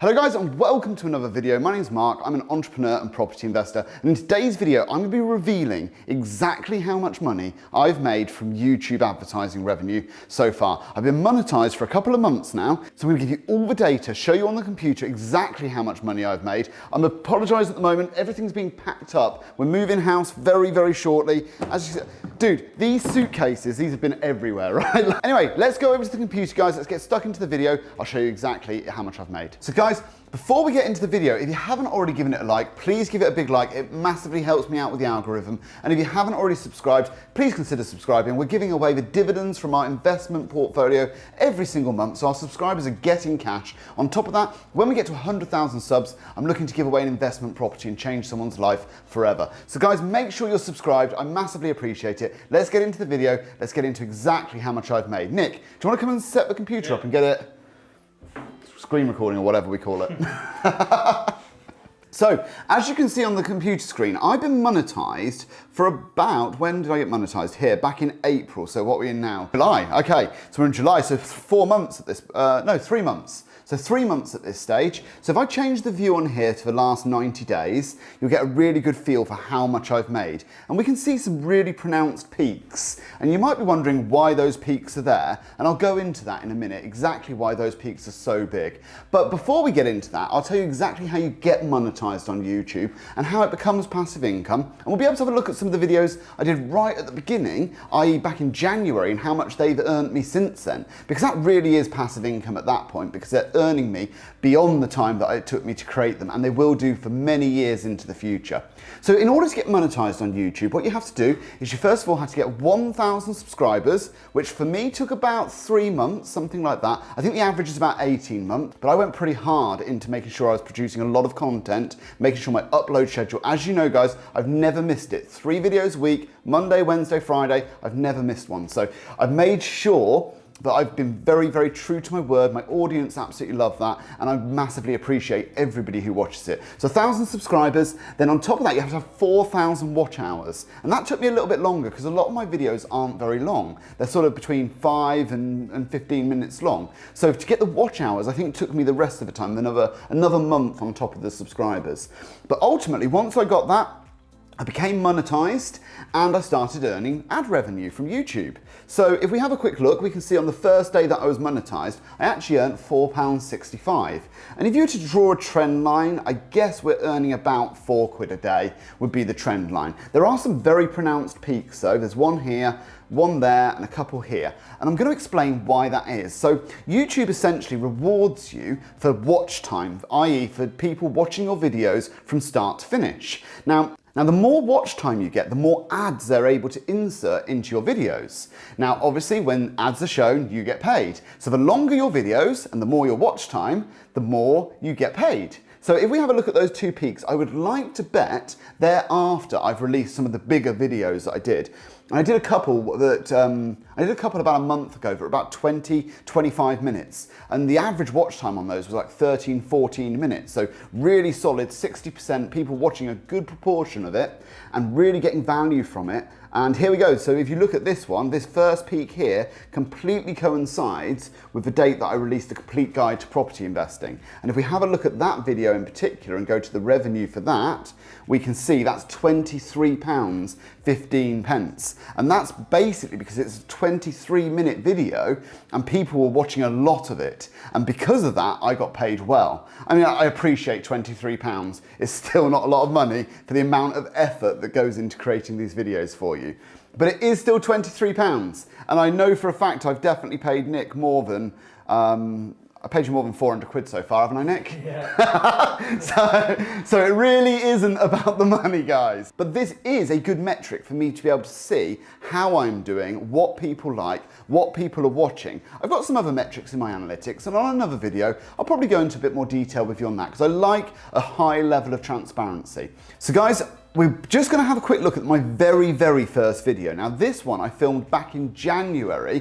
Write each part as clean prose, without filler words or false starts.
Hello guys and welcome to another video. My name's Mark, I'm an entrepreneur and property investor, and in today's video I'm going to be revealing exactly how much money I've made from YouTube advertising revenue so far. I've been monetized for a couple of months now, so I'm going to give you all the data, show you on the computer exactly how much money I've made. I'm apologise at the moment, everything's being packed up. We're moving house very shortly. As you see, dude, these suitcases, these have been everywhere, right? Anyway, let's go over to the computer guys, let's get stuck into the video. I'll show you exactly how much I've made. So guys, before we get into the video, if you haven't already given it a like, please give it a big like. It massively helps me out with the algorithm. And if you haven't already subscribed, please consider subscribing. We're giving away the dividends from our investment portfolio every single month, so our subscribers are getting cash. On top of that, when we get to 100,000 subs, I'm looking to give away an investment property and change someone's life forever. So guys, make sure you're subscribed. I massively appreciate it. Let's get into the video. Let's get into exactly how much I've made. Nick, do you want to come and set the computer up and get it? Screen recording or whatever we call it. So, as you can see on the computer screen, I've been monetized for about, when did I get monetized? Here, back in April. So what are we in now? July, okay. So we're in July, so 4 months at this, no, 3 months. So 3 months at this stage. So if I change the view on here to the last 90 days, you'll get a really good feel for how much I've made. And we can see some really pronounced peaks. And you might be wondering why those peaks are there. And I'll go into that in a minute, exactly why those peaks are so big. But before we get into that, I'll tell you exactly how you get monetized on YouTube and how it becomes passive income. And we'll be able to have a look at some of the videos I did right at the beginning, i.e. back in January, and how much they've earned me since then. Because that really is passive income at that point, because they're earning me beyond the time that it took me to create them, and they will do for many years into the future. So in order to get monetized on YouTube, what you have to do is you first of all have to get 1,000 subscribers, which for me took about 3 months, something like that. I think the average is about 18 months, but I went pretty hard into making sure I was producing a lot of content, making sure my upload schedule, as you know guys, I've never missed it. 3 videos a week, Monday, Wednesday, Friday, I've never missed one. So I've made sure that I've been very true to my word. My audience absolutely love that, and I massively appreciate everybody who watches it. So 1,000 subscribers, then on top of that you have to have 4,000 watch hours, and that took me a little bit longer because a lot of my videos aren't very long. They're sort of between 5 and 15 minutes long. So to get the watch hours, I think it took me the rest of the time, another month on top of the subscribers. But ultimately, once I got that, I became monetized and I started earning ad revenue from YouTube. So if we have a quick look, we can see on the first day that I was monetized, I actually earned £4.65. And if you were to draw a trend line, I guess we're earning about £4 a day would be the trend line. There are some very pronounced peaks though. There's one here, one there, and a couple here. And I'm going to explain why that is. So YouTube essentially rewards you for watch time, i.e. for people watching your videos from start to finish. Now, the more watch time you get, the more ads they're able to insert into your videos. Now, obviously, when ads are shown, you get paid. So the longer your videos and the more your watch time, the more you get paid. So if we have a look at those 2 peaks, I would like to bet thereafter I've released some of the bigger videos that I did. And I did a couple about a month ago for about 20-25 minutes. And the average watch time on those was like 13-14 minutes. So really solid, 60% people watching a good proportion of it and really getting value from it. And here we go. So if you look at this one, this first peak here completely coincides with the date that I released the complete guide to property investing. And if we have a look at that video in particular and go to the revenue for that, we can see that's £23.15. And that's basically because it's a 23-minute video and people were watching a lot of it. And because of that, I got paid well. I mean, I appreciate £23. It's still not a lot of money for the amount of effort that goes into creating these videos for you. But it is still £23. And I know for a fact I've definitely paid Nick more than, I paid you more than 400 quid so far, haven't I, Nick? Yeah. so it really isn't about the money, guys. But this is a good metric for me to be able to see how I'm doing, what people like, what people are watching. I've got some other metrics in my analytics, and on another video, I'll probably go into a bit more detail with you on that, because I like a high level of transparency. So guys, we're just going to have a quick look at my very first video. Now this one I filmed back in January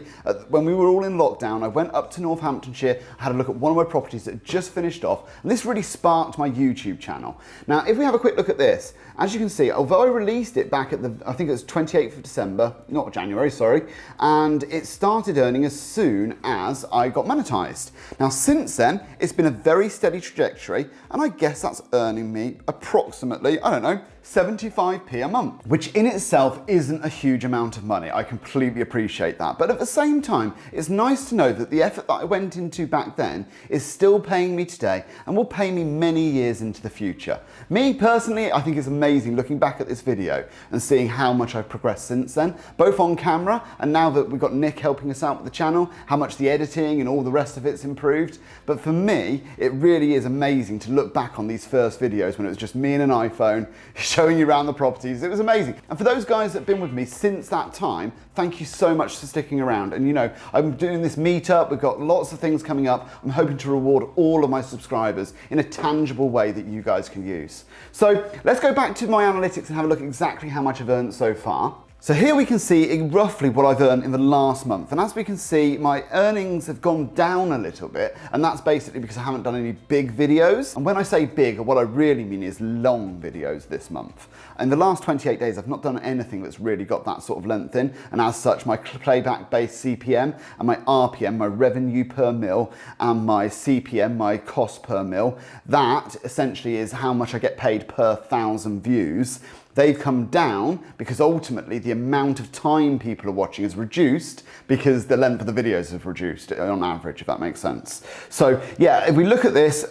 when we were all in lockdown. I went up to Northamptonshire, had a look at one of my properties that had just finished off, and this really sparked my YouTube channel. Now if we have a quick look at this, as you can see, although I released it back at I think it was 28th of December, not January, sorry, and it started earning as soon as I got monetized. Now since then, it's been a very steady trajectory, and I guess that's earning me approximately, I don't know, 75p a month, which in itself isn't a huge amount of money. I completely appreciate that. But at the same time, it's nice to know that the effort that I went into back then is still paying me today and will pay me many years into the future. Me personally, I think it's amazing looking back at this video and seeing how much I've progressed since then, both on camera and now that we've got Nick helping us out with the channel, how much the editing and all the rest of it's improved. But for me, it really is amazing to look back on these first videos when it was just me and an iPhone showing you around the properties. It was amazing. And for those guys that have been with me since that time, thank you so much for sticking around. And you know, I'm doing this meetup, we've got lots of things coming up. I'm hoping to reward all of my subscribers in a tangible way that you guys can use. So let's go back to my analytics and have a look at exactly how much I've earned so far. So here we can see roughly what I've earned in the last month. And as we can see, my earnings have gone down a little bit. And that's basically because I haven't done any big videos. And when I say big, what I really mean is long videos this month. In the last 28 days, I've not done anything that's really got that sort of length in. And as such, my playback-based CPM and my RPM, my revenue per mil, and my CPM, my cost per mil, that essentially is how much I get paid per 1,000 views. They've come down because ultimately the amount of time people are watching is reduced because the length of the videos have reduced on average, if that makes sense. So yeah, if we look at this,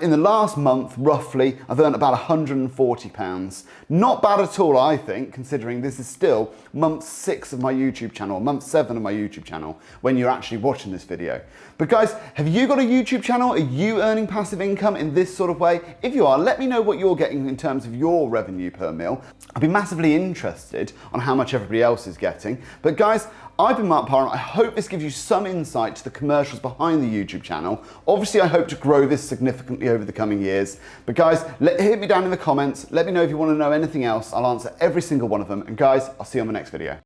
in the last month, roughly, I've earned about £140. Not bad at all, I think, considering this is still month 6 of my YouTube channel, month 7 of my YouTube channel, when you're actually watching this video. But guys, have you got a YouTube channel? Are you earning passive income in this sort of way? If you are, let me know what you're getting in terms of your revenue per mil. I'd be massively interested on how much everybody else is getting. But guys, I've been Mark Parham. I hope this gives you some insight to the commercials behind the YouTube channel. Obviously, I hope to grow this significantly over the coming years. But guys, hit me down in the comments. Let me know if you want to know anything else. I'll answer every single one of them. And guys, I'll see you on the next video.